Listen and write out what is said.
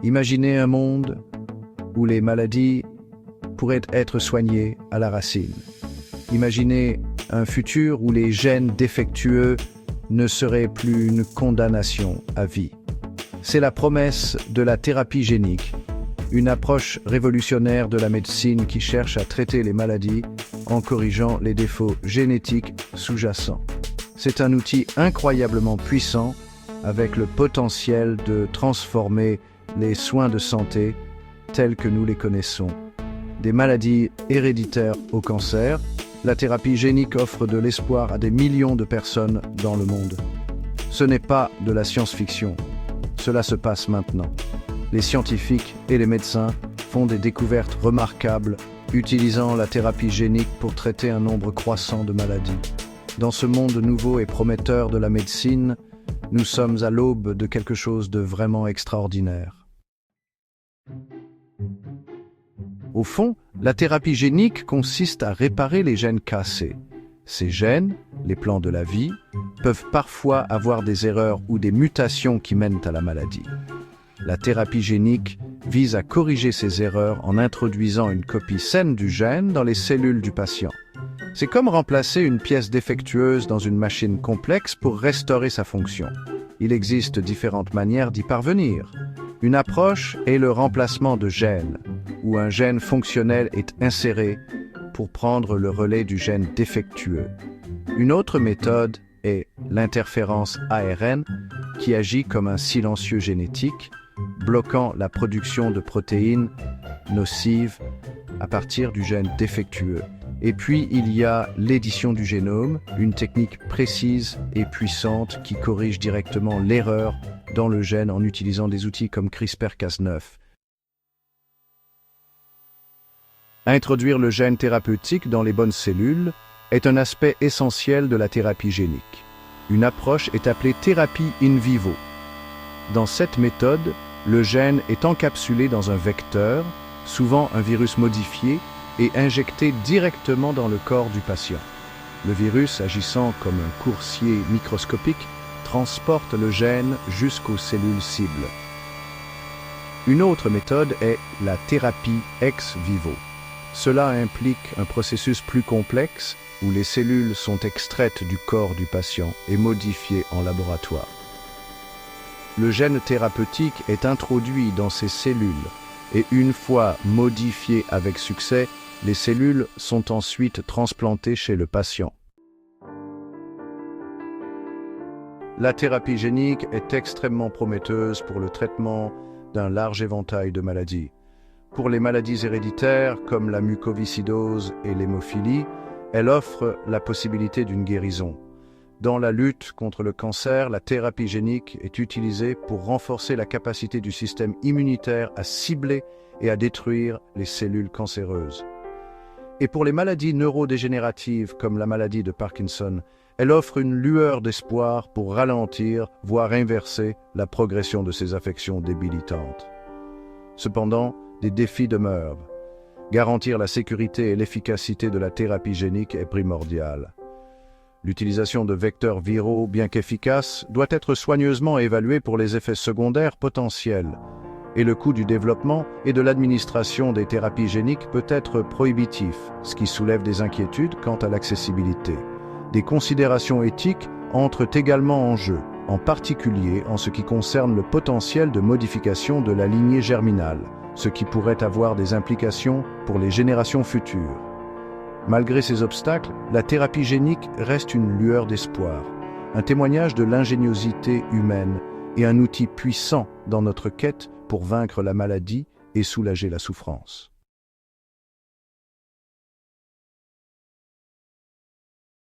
Imaginez un monde où les maladies pourraient être soignées à la racine. Imaginez un futur où les gènes défectueux ne seraient plus une condamnation à vie. C'est la promesse de la thérapie génique, une approche révolutionnaire de la médecine qui cherche à traiter les maladies en corrigeant les défauts génétiques sous-jacents. C'est un outil incroyablement puissant avec le potentiel de transformer les soins de santé tels que nous les connaissons. Des maladies héréditaires au cancer, la thérapie génique offre de l'espoir à des millions de personnes dans le monde. Ce n'est pas de la science-fiction, cela se passe maintenant. Les scientifiques et les médecins font des découvertes remarquables utilisant la thérapie génique pour traiter un nombre croissant de maladies. Dans ce monde nouveau et prometteur de la médecine, nous sommes à l'aube de quelque chose de vraiment extraordinaire. Au fond, la thérapie génique consiste à réparer les gènes cassés. Ces gènes, les plans de la vie, peuvent parfois avoir des erreurs ou des mutations qui mènent à la maladie. La thérapie génique vise à corriger ces erreurs en introduisant une copie saine du gène dans les cellules du patient. C'est comme remplacer une pièce défectueuse dans une machine complexe pour restaurer sa fonction. Il existe différentes manières d'y parvenir. Une approche est le remplacement de gènes, où un gène fonctionnel est inséré pour prendre le relais du gène défectueux. Une autre méthode est l'interférence ARN, qui agit comme un silencieux génétique, bloquant la production de protéines nocives à partir du gène défectueux. Et puis, il y a l'édition du génome, une technique précise et puissante qui corrige directement l'erreur dans le gène en utilisant des outils comme CRISPR-Cas9. Introduire le gène thérapeutique dans les bonnes cellules est un aspect essentiel de la thérapie génique. Une approche est appelée thérapie in vivo. Dans cette méthode, le gène est encapsulé dans un vecteur, souvent un virus modifié, et injecté directement dans le corps du patient. Le virus, agissant comme un coursier microscopique, transporte le gène jusqu'aux cellules cibles. Une autre méthode est la thérapie ex vivo. Cela implique un processus plus complexe où les cellules sont extraites du corps du patient et modifiées en laboratoire. Le gène thérapeutique est introduit dans ces cellules et une fois modifié avec succès, les cellules sont ensuite transplantées chez le patient. La thérapie génique est extrêmement prometteuse pour le traitement d'un large éventail de maladies. Pour les maladies héréditaires comme la mucoviscidose et l'hémophilie, elle offre la possibilité d'une guérison. Dans la lutte contre le cancer, la thérapie génique est utilisée pour renforcer la capacité du système immunitaire à cibler et à détruire les cellules cancéreuses. Et pour les maladies neurodégénératives comme la maladie de Parkinson, elle offre une lueur d'espoir pour ralentir, voire inverser, la progression de ces affections débilitantes. Cependant, des défis demeurent. Garantir la sécurité et l'efficacité de la thérapie génique est primordial. L'utilisation de vecteurs viraux, bien qu'efficaces, doit être soigneusement évaluée pour les effets secondaires potentiels. Et le coût du développement et de l'administration des thérapies géniques peut être prohibitif, ce qui soulève des inquiétudes quant à l'accessibilité. Des considérations éthiques entrent également en jeu, en particulier en ce qui concerne le potentiel de modification de la lignée germinale, ce qui pourrait avoir des implications pour les générations futures. Malgré ces obstacles, la thérapie génique reste une lueur d'espoir, un témoignage de l'ingéniosité humaine et un outil puissant dans notre quête pour vaincre la maladie et soulager la souffrance.